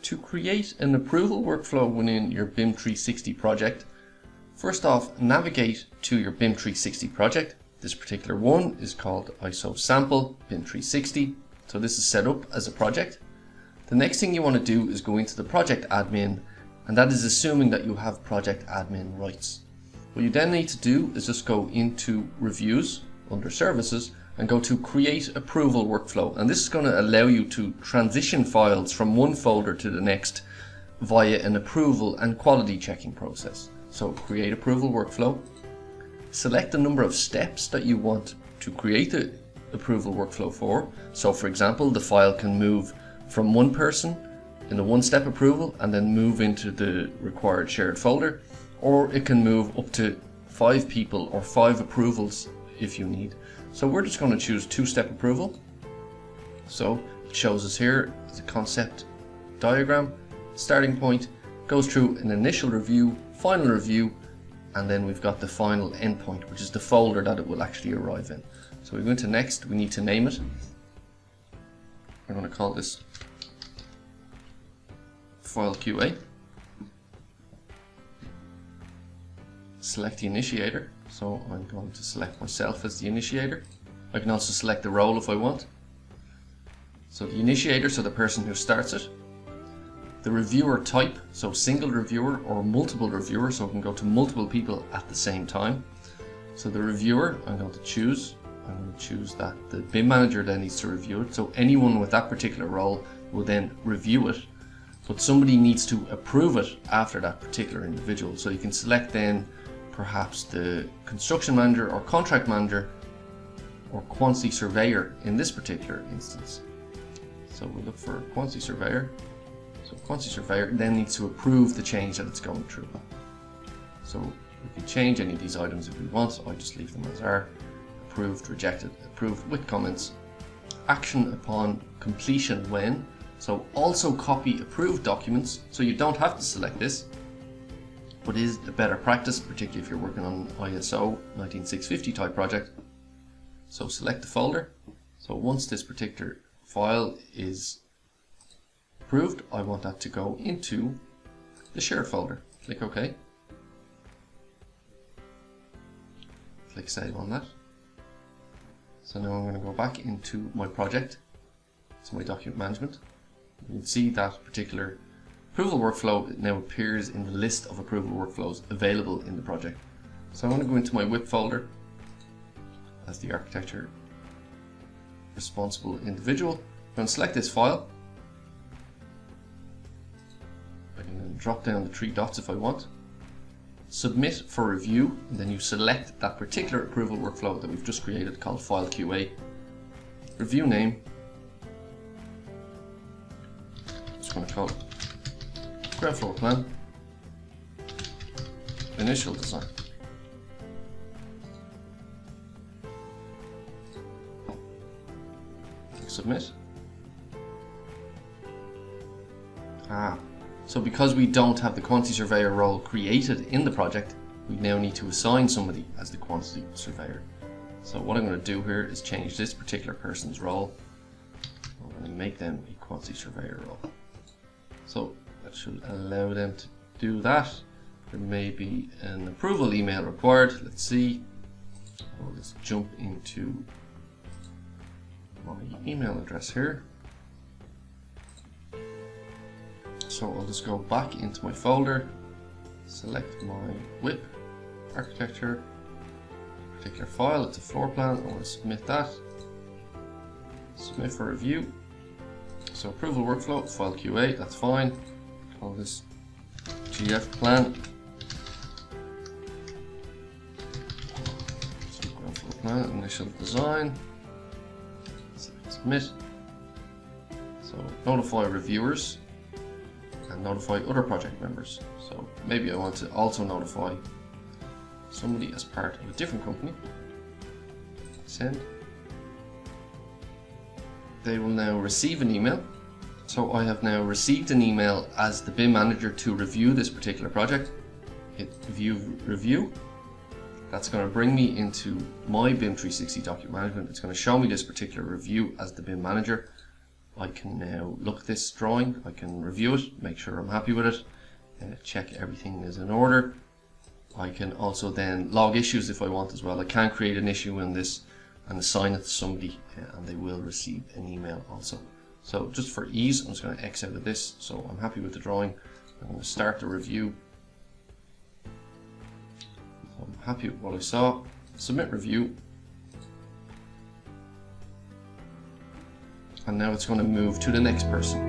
To create an approval workflow within your BIM360 project, first off, navigate to your BIM360 project. This particular one is called ISO Sample BIM360. So this is set up as a project. The next thing you want to do is go into the project admin, and that is assuming that you have project admin rights. What you then need to do is just go into Reviews under Services and go to Create Approval Workflow. And this is going to allow you to transition files from one folder to the next via an approval and quality checking process. So Create Approval Workflow. Select the number of steps that you want to create the approval workflow for. So for example, the file can move from one person in a one-step approval and then move into the required shared folder, or it can move up to 5 people or 5 approvals if you need. So we're just going to choose two-step approval. So it shows us here as a concept diagram. Starting point goes through an initial review, final review, and then we've got the final endpoint, which is the folder that it will actually arrive in. So we go into next, we need to name it. We're going to call this File QA. Select the initiator. So I'm going to select myself as the initiator. I can also select the role if I want. So the initiator, so the person who starts it. The reviewer type, so single reviewer or multiple reviewer, so it can go to multiple people at the same time. So the reviewer, I'm going to choose that the BIM manager then needs to review it. So anyone with that particular role will then review it, but somebody needs to approve it after that particular individual. So you can select then perhaps the construction manager or contract manager or quantity surveyor in this particular instance. So we'll look for quantity surveyor. So quantity surveyor then needs to approve the change that it's going through. So we can change any of these items if we want. I just leave them as are. Approved, rejected, approved with comments. Action upon completion when. So also copy approved documents. So you don't have to select this, but it is a better practice, particularly if you're working on ISO 19650 type project. So select the folder. So once this particular file is approved, I want that to go into the shared folder. Click OK. Click Save on that. So now I'm going to go back into my project, so my document management. You can see that particular approval workflow now appears in the list of approval workflows available in the project. So I'm going to go into my WIP folder as the architecture responsible individual. I'm going to select this file. I can then drop down the 3 dots if I want. Submit for review, and then you select that particular approval workflow that we've just created called File QA. Review name. Just going to call it ground floor plan. Initial design. Submit. So because we don't have the quantity surveyor role created in the project, we now need to assign somebody as the quantity surveyor. So what I'm going to do here is change this particular person's role. I'm going to make them a quantity surveyor role. So that should allow them to do that. There may be an approval email required. Let's see. Let's jump into my email address here. So I'll just go back into my folder, select my WIP architecture, particular file, it's a floor plan, I want to submit that, submit for review. So approval workflow, file QA, that's fine, call this GF plan. So ground floor plan, initial design, submit. So notify reviewers and notify other project members. So maybe I want to also notify somebody as part of a different company. Send. They will now receive an email. So I have now received an email as the BIM manager to review this particular project. Hit view review. That's going to bring me into my BIM360 document management. It's going to show me this particular review as the BIM manager. I can now look at this drawing, I can review it, make sure I'm happy with it, check everything is in order. I can also then log issues if I want as well. I can create an issue in this and assign it to somebody, and they will receive an email also. So just for ease, I'm just going to X out of this. So I'm happy with the drawing. I'm going to start the review. I'm happy with what I saw. Submit review. And now it's going to move to the next person.